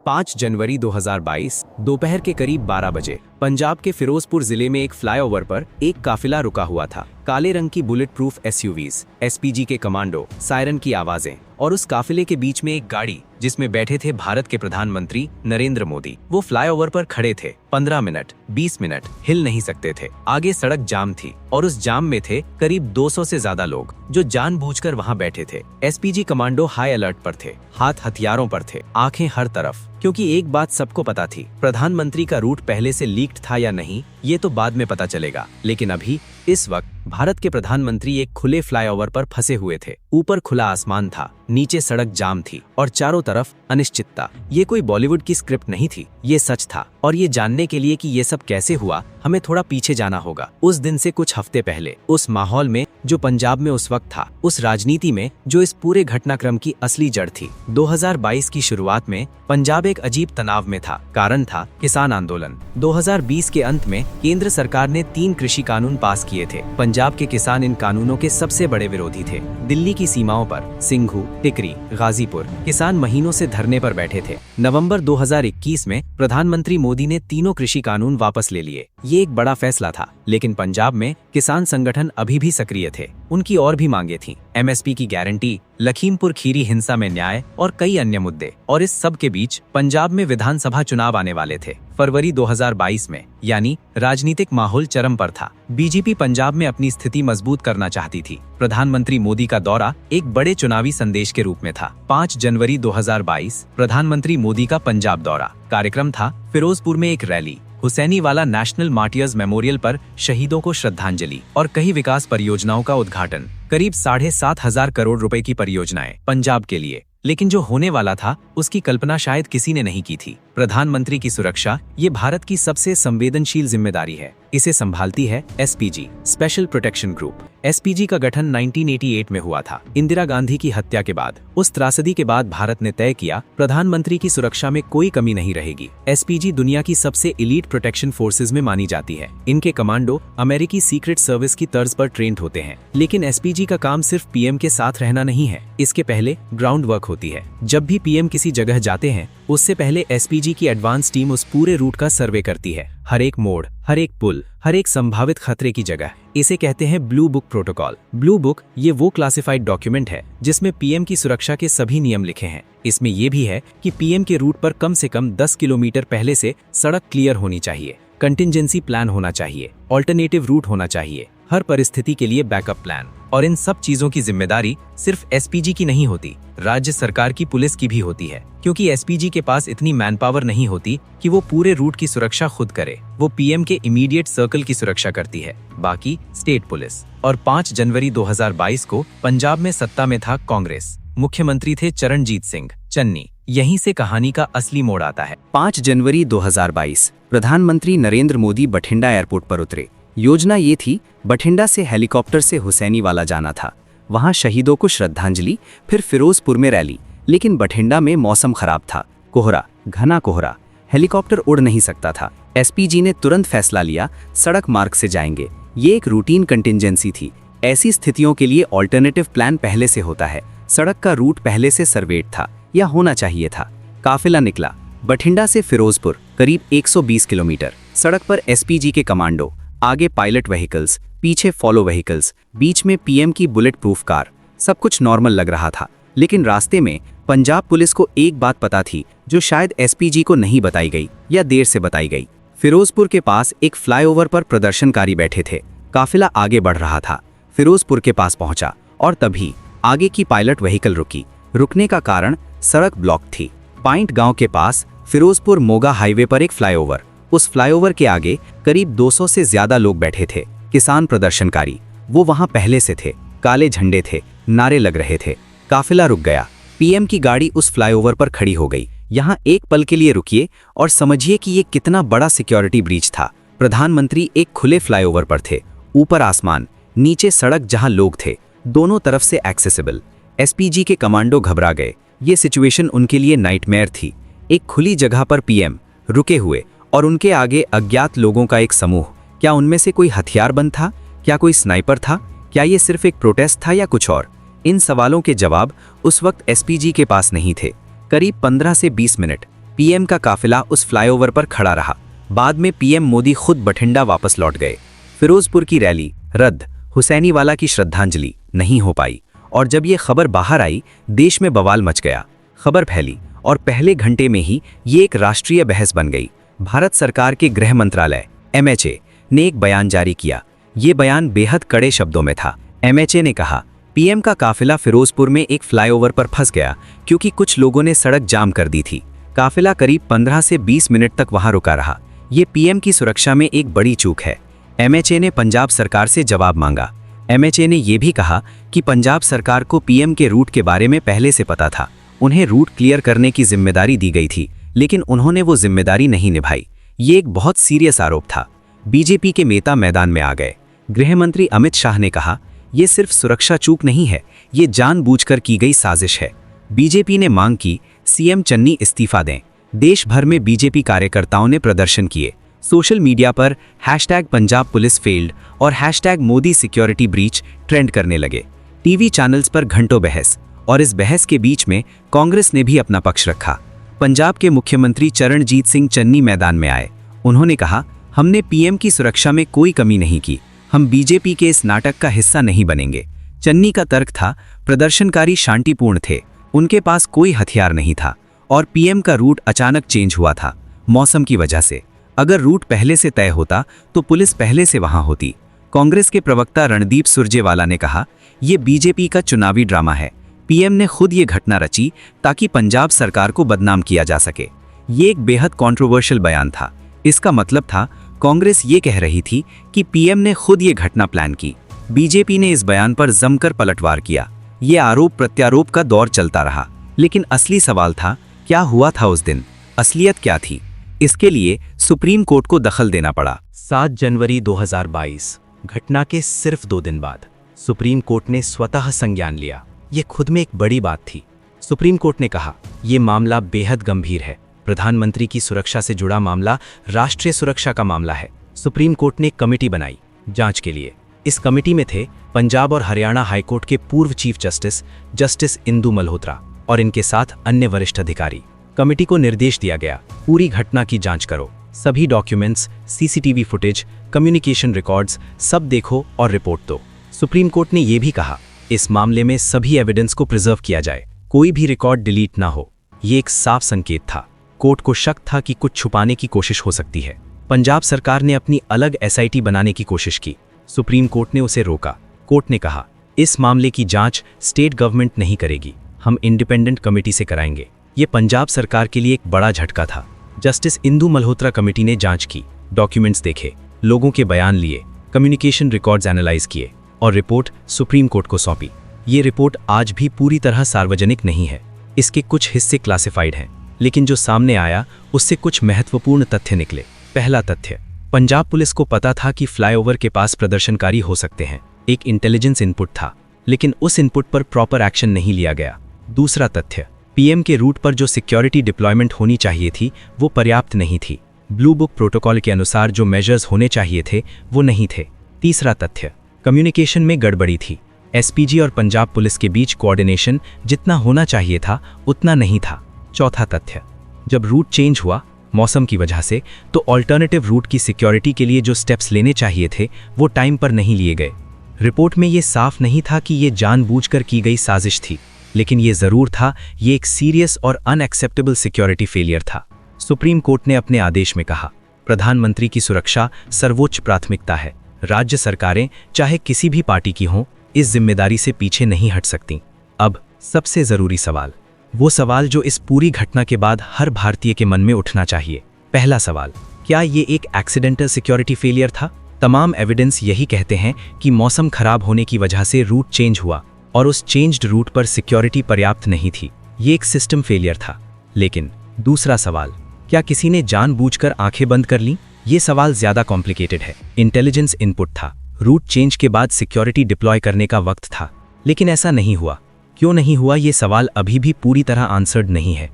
5 जनवरी 2022 दोपहर के करीब 12 बजे पंजाब के फिरोजपुर जिले में एक फ्लाईओवर पर एक काफिला रुका हुआ था। काले रंग की बुलेट प्रूफ एसयूवीज, एसपीजी के कमांडो, सायरन की आवाजें और उस काफिले के बीच में एक गाड़ी जिसमें बैठे थे भारत के प्रधानमंत्री नरेंद्र मोदी। वो फ्लाईओवर पर खड़े थे। 15 मिनट 20 मिनट हिल नहीं सकते थे। आगे सड़क जाम थी और उस जाम में थे करीब 200 से ज्यादा लोग जो जानबूझकर वहां बैठे थे। एसपीजी कमांडो हाई अलर्ट पर थे, हाथ हथियारों पर थे, आंखें हर तरफ, क्योंकि एक बात सबको पता थी, प्रधानमंत्री का रूट पहले से लीक्ड था या नहीं ये तो बाद में पता चलेगा, लेकिन अभी इस वक्त भारत के प्रधानमंत्री एक खुले फ्लाईओवर पर फंसे हुए थे। ऊपर खुला आसमान था, नीचे सड़क जाम थी और चारों तरफ अनिश्चितता। ये कोई बॉलीवुड की स्क्रिप्ट नहीं थी, ये सच था। और ये जानने के लिए कि ये सब कैसे हुआ, हमें थोड़ा पीछे जाना होगा। उस दिन से कुछ हफ्ते पहले, उस माहौल में जो पंजाब में उस वक्त था, उस राजनीति में जो इस पूरे घटनाक्रम की असली जड़ थी। 2022 की शुरुआत में पंजाब एक अजीब तनाव में था। कारण था किसान आंदोलन। 2020 के अंत में केंद्र सरकार ने 3 कृषि कानून पास किए थे। पंजाब के किसान इन कानूनों के सबसे बड़े विरोधी थे। दिल्ली की सीमाओं पर सिंघू, टिकरी, गाजीपुर किसान महीनों से धरने पर बैठे थे। नवंबर 2021 में प्रधानमंत्री मोदी ने तीनों कृषि कानून वापस ले लिए। ये एक बड़ा फैसला था, लेकिन पंजाब में किसान संगठन अभी भी सक्रिय थे। उनकी और भी मांगे थीं, एमएसपी की गारंटी, लखीमपुर खीरी हिंसा में न्याय और कई अन्य मुद्दे। और इस सब के बीच पंजाब में विधानसभा चुनाव आने वाले थे फरवरी 2022 में, यानी राजनीतिक माहौल चरम पर था। बीजेपी पंजाब में अपनी स्थिति मजबूत करना चाहती थी। प्रधानमंत्री मोदी का दौरा एक बड़े चुनावी संदेश के रूप में था। 5 जनवरी 2022 प्रधानमंत्री मोदी का पंजाब दौरा। कार्यक्रम था फिरोजपुर में एक rally, Hussainiwala national martyrs memorial पर शहीदों को श्रद्धांजलि और कई विकास परियोजनाओं का उद्घाटन। करीब 7.5 करोड़ रुपए की परियोजनाएं पंजाब के लिए। लेकिन जो होने वाला था उसकी कल्पना शायद किसी ने नहीं की थी। प्रधानमंत्री की सुरक्षा ये भारत की सबसे संवेदनशील जिम्मेदारी है। इसे संभालती है SPG, special protection group. SPG का गठन 1988 में हुआ था, इंदिरा गांधी की हत्या के बाद। उस त्रासदी के बाद भारत ने तय किया प्रधानमंत्री की सुरक्षा में कोई कमी नहीं रहेगी। एसपीजी दुनिया की सबसे एलीट प्रोटेक्शन फोर्सेज में मानी जाती है। इनके कमांडो अमेरिकी सीक्रेट सर्विस की तर्ज पर ट्रेंड होते हैं। लेकिन एसपीजी का काम सिर्फ पीएम के साथ रहना नहीं है, इसके पहले ग्राउंड वर्क होती है। जब भी पीएम किसी जगह जाते हैं उससे पहले एसपीजी की एडवांस टीम उस पूरे रूट का सर्वे करती है। हर एक मोड़, हर एक पुल, हर एक संभावित खतरे की जगह। इसे कहते हैं blue book protocol. Blue book ये वो क्लासिफाइड डॉक्यूमेंट है जिसमें पीएम की सुरक्षा के सभी नियम लिखे हैं। इसमें यह भी है कि पीएम के रूट पर कम से कम 10 किलोमीटर पहले से सड़क क्लियर होनी चाहिए, कंटिंजेंसी प्लान होना चाहिए, ऑल्टरनेटिव रूट होना चाहिए, हर परिस्थिति के लिए बैकअप प्लान। और इन सब चीजों की जिम्मेदारी सिर्फ एसपीजी की नहीं होती, राज्य सरकार की पुलिस की भी होती है, क्योंकि एसपीजी के पास इतनी मैन पावर नहीं होती कि वो पूरे रूट की सुरक्षा खुद करे। वो पीएम के इमीडिएट सर्कल की सुरक्षा करती है, बाकी स्टेट पुलिस। और 5 जनवरी 2022 को पंजाब में सत्ता में था कांग्रेस। मुख्यमंत्री थे चरणजीत सिंह चन्नी। यहीं से कहानी का असली मोड़ आता है। 5 जनवरी 2022 प्रधानमंत्री नरेंद्र मोदी बठिंडा एयरपोर्ट पर उतरे। योजना ये थी, बठिंडा से हेलीकॉप्टर से हुसैनीवाला जाना था, वहां शहीदों को श्रद्धांजलि, फिर फिरोजपुर में रैली। लेकिन बठिंडा में मौसम खराब था, कोहरा, घना कोहरा, हेलीकॉप्टर उड़ नहीं सकता था। एसपीजी ने तुरंत फैसला लिया, सड़क मार्ग से जाएंगे। ये एक रूटीन कंटिंजेंसी थी। ऐसी स्थितियों के लिए ऑल्टरनेटिव प्लान पहले से होता है। सड़क का रूट पहले से सर्वेड था या होना चाहिए था। काफिला निकला बठिंडा से फिरोजपुर, करीब 120 किलोमीटर। सड़क पर एसपीजी के कमांडो, आगे पायलट व्हीकल्स, पीछे फॉलो व्हीकल्स, बीच में पीएम की बुलेट प्रूफ कार। सब कुछ नॉर्मल लग रहा था, लेकिन रास्ते में पंजाब पुलिस को एक बात पता थी जो शायद एसपीजी को नहीं बताई गई या देर से बताई गई। फिरोजपुर के पास एक फ्लाईओवर पर प्रदर्शनकारी बैठे थे। काफिला आगे बढ़ रहा था, फिरोजपुर के पास पहुंचा और तभी आगे की पायलट व्हीकल रुकी। रुकने का कारण सड़क ब्लॉक थी। पाइंट गांव के पास फिरोजपुर मोगा हाईवे पर एक फ्लाईओवर। उस फ्लाईओवर के आगे करीब 200 से ज्यादा लोग बैठे थे, किसान प्रदर्शनकारी। वो वहां पहले से थे, काले झंडे थे, नारे लग रहे थे। काफिला रुक गया। पीएम की गाड़ी उस फ्लाईओवर पर खड़ी हो गई। यहाँ एक पल के लिए रुकिए और समझिए कि ये कितना बड़ा सिक्योरिटी ब्रीच था। प्रधानमंत्री एक खुले फ्लाईओवर पर थे, ऊपर आसमान, नीचे सड़क जहां लोग थे, दोनों तरफ से एक्सेसिबल। एसपीजी के कमांडो घबरा गए। ये सिचुएशन उनके लिए नाइटमेयर थी। एक खुली जगह पर पीएम रुके हुए और उनके आगे अज्ञात लोगों का एक समूह। क्या उनमें से कोई हथियारबंद था? क्या कोई स्नाइपर था? क्या ये सिर्फ एक प्रोटेस्ट था या कुछ और? इन सवालों के जवाब उस वक्त एसपीजी के पास नहीं थे। करीब 15 से 20 मिनट पीएम का काफिला उस फ्लाईओवर पर खड़ा रहा। बाद में पीएम मोदी खुद बठिंडा वापस लौट गए। फिरोजपुर की रैली रद्द, हुसैनीवाला की श्रद्धांजलि नहीं हो पाई। और जब ये खबर बाहर आई, देश में बवाल मच गया। खबर फैली और पहले घंटे में ही ये एक राष्ट्रीय बहस बन गई। भारत सरकार के गृह मंत्रालय MHA ने एक बयान जारी किया। ये बयान बेहद कड़े शब्दों में था। MHA ने कहा, पीएम का काफिला फिरोजपुर में एक फ्लाईओवर पर फंस गया क्योंकि कुछ लोगों ने सड़क जाम कर दी थी। काफिला करीब 15 से 20 मिनट तक वहां रुका रहा। ये पीएम की सुरक्षा में एक बड़ी चूक है। MHA ने पंजाब सरकार से जवाब मांगा। MHA ने यह भी कहा कि पंजाब सरकार को पीएम के रूट के बारे में पहले से पता था। उन्हें रूट क्लियर करने की जिम्मेदारी दी गई थी, लेकिन उन्होंने वो जिम्मेदारी नहीं निभाई। ये एक बहुत सीरियस आरोप था। बीजेपी के नेता मैदान में आ गए। गृह मंत्री अमित शाह ने कहा, ये सिर्फ सुरक्षा चूक नहीं है, ये जानबूझकर की गई साजिश है। बीजेपी ने मांग की सीएम चन्नी इस्तीफा दें। देश भर में बीजेपी कार्यकर्ताओं ने प्रदर्शन किए। सोशल मीडिया पर #पंजाब पुलिस फेल्ड और #मोदी सिक्योरिटी ब्रीच ट्रेंड करने लगे। टीवी चैनल्स पर घंटों बहस, और इस बहस के बीच में कांग्रेस ने भी अपना पक्ष रखा। पंजाब के मुख्यमंत्री चरणजीत सिंह चन्नी मैदान में आए। उन्होंने कहा, हमने पीएम की सुरक्षा में कोई कमी नहीं की, हम बीजेपी के इस नाटक का हिस्सा नहीं बनेंगे। चन्नी का तर्क था, प्रदर्शनकारी शांतिपूर्ण थे, उनके पास कोई हथियार नहीं था और पीएम का रूट अचानक चेंज हुआ था मौसम की वजह से। अगर रूट पहले से तय होता तो पुलिस पहले से वहां होती। कांग्रेस के प्रवक्ता रणदीप सुरजेवाला ने कहा, यह बीजेपी का चुनावी ड्रामा है। पीएम ने खुद ये घटना रची ताकि पंजाब सरकार को बदनाम किया जा सके। ये एक बेहद कंट्रोवर्शियल बयान था। इसका मतलब था कांग्रेस ये कह रही थी कि पीएम ने खुद ये घटना प्लान की। बीजेपी ने इस बयान पर जमकर पलटवार किया। ये आरोप प्रत्यारोप का दौर चलता रहा, लेकिन असली सवाल था, क्या हुआ था उस दिन, असलियत क्या थी? इसके लिए सुप्रीम कोर्ट को दखल देना पड़ा। 7 जनवरी 2022, घटना के सिर्फ 2 दिन बाद सुप्रीम कोर्ट ने स्वतः संज्ञान लिया। ये खुद में एक बड़ी बात थी। सुप्रीम कोर्ट ने कहा, यह मामला बेहद गंभीर है। प्रधानमंत्री की सुरक्षा से जुड़ा मामला राष्ट्रीय सुरक्षा का मामला है। सुप्रीम कोर्ट ने एक कमेटी बनाई जांच के लिए। इस कमेटी में थे पंजाब और हरियाणा हाईकोर्ट के पूर्व चीफ जस्टिस इंदु मल्होत्रा और इनके साथ अन्य वरिष्ठ अधिकारी। कमेटी को निर्देश दिया गया, पूरी घटना की जांच करो, सभी documents, CCTV footage, communication records सब देखो और रिपोर्ट दो। सुप्रीम कोर्ट ने यह भी कहा, इस मामले में सभी एविडेंस को प्रिजर्व किया जाए, कोई भी रिकॉर्ड डिलीट ना हो। ये एक साफ संकेत था। कोर्ट को शक था कि कुछ छुपाने की कोशिश हो सकती है। पंजाब सरकार ने अपनी अलग SIT बनाने की कोशिश की। सुप्रीम कोर्ट ने उसे रोका। कोर्ट ने कहा, इस मामले की जांच स्टेट गवर्नमेंट नहीं करेगी, हम इंडिपेंडेंट कमेटी से कराएंगे। ये पंजाब सरकार के लिए एक बड़ा झटका था। जस्टिस इंदु मल्होत्रा कमेटी ने जांच की, डॉक्यूमेंट्स देखे, लोगों के बयान लिए, कम्युनिकेशन रिकॉर्ड्स एनालाइज किए और रिपोर्ट सुप्रीम कोर्ट को सौंपी। ये रिपोर्ट आज भी पूरी तरह सार्वजनिक नहीं है। इसके कुछ हिस्से क्लासिफाइड हैं, लेकिन जो सामने आया उससे कुछ महत्वपूर्ण तथ्य निकले। पहला तथ्य, पंजाब पुलिस को पता था कि फ्लाईओवर के पास प्रदर्शनकारी हो सकते हैं। एक इंटेलिजेंस इनपुट था, लेकिन उस इनपुट पर प्रॉपर एक्शन नहीं लिया गया। दूसरा तथ्य, पीएम के रूट पर जो सिक्योरिटी डिप्लॉयमेंट होनी चाहिए थी वो पर्याप्त नहीं थी। ब्लू बुक प्रोटोकॉल के अनुसार जो मेजर्स होने चाहिए थे वो नहीं थे। तीसरा तथ्य, कम्युनिकेशन में गड़बड़ी थी। SPG और पंजाब पुलिस के बीच कोऑर्डिनेशन जितना होना चाहिए था उतना नहीं था। चौथा तथ्य, जब रूट चेंज हुआ मौसम की वजह से, तो ऑल्टरनेटिव रूट की सिक्योरिटी के लिए जो स्टेप्स लेने चाहिए थे वो टाइम पर नहीं लिए गए। रिपोर्ट में ये साफ नहीं था कि ये जानबूझकर की गई साजिश थी, लेकिन ये जरूर था, ये एक सीरियस और अनएक्सेप्टेबल सिक्योरिटी फेलियर था। सुप्रीम कोर्ट ने अपने आदेश में कहा, प्रधानमंत्री की सुरक्षा सर्वोच्च प्राथमिकता है। राज्य सरकारें चाहे किसी भी पार्टी की हों, इस जिम्मेदारी से पीछे नहीं हट सकती। अब सबसे जरूरी सवाल, वो सवाल जो इस पूरी घटना के बाद हर भारतीय के मन में उठना चाहिए। पहला सवाल, क्या ये एक एक्सीडेंटल सिक्योरिटी फेलियर था? तमाम एविडेंस यही कहते हैं कि मौसम खराब होने की वजह से रूट चेंज हुआ और उस चेंज्ड रूट पर सिक्योरिटी पर्याप्त नहीं थी। ये एक सिस्टम फेलियर था। लेकिन दूसरा सवाल, क्या किसी ने जानबूझकर आंखें बंद कर लीं? ये सवाल ज्यादा कॉम्प्लिकेटेड है। इंटेलिजेंस इनपुट था, रूट चेंज के बाद सिक्योरिटी डिप्लॉय करने का वक्त था, लेकिन ऐसा नहीं हुआ। क्यों नहीं हुआ, ये सवाल अभी भी पूरी तरह आंसर्ड नहीं है।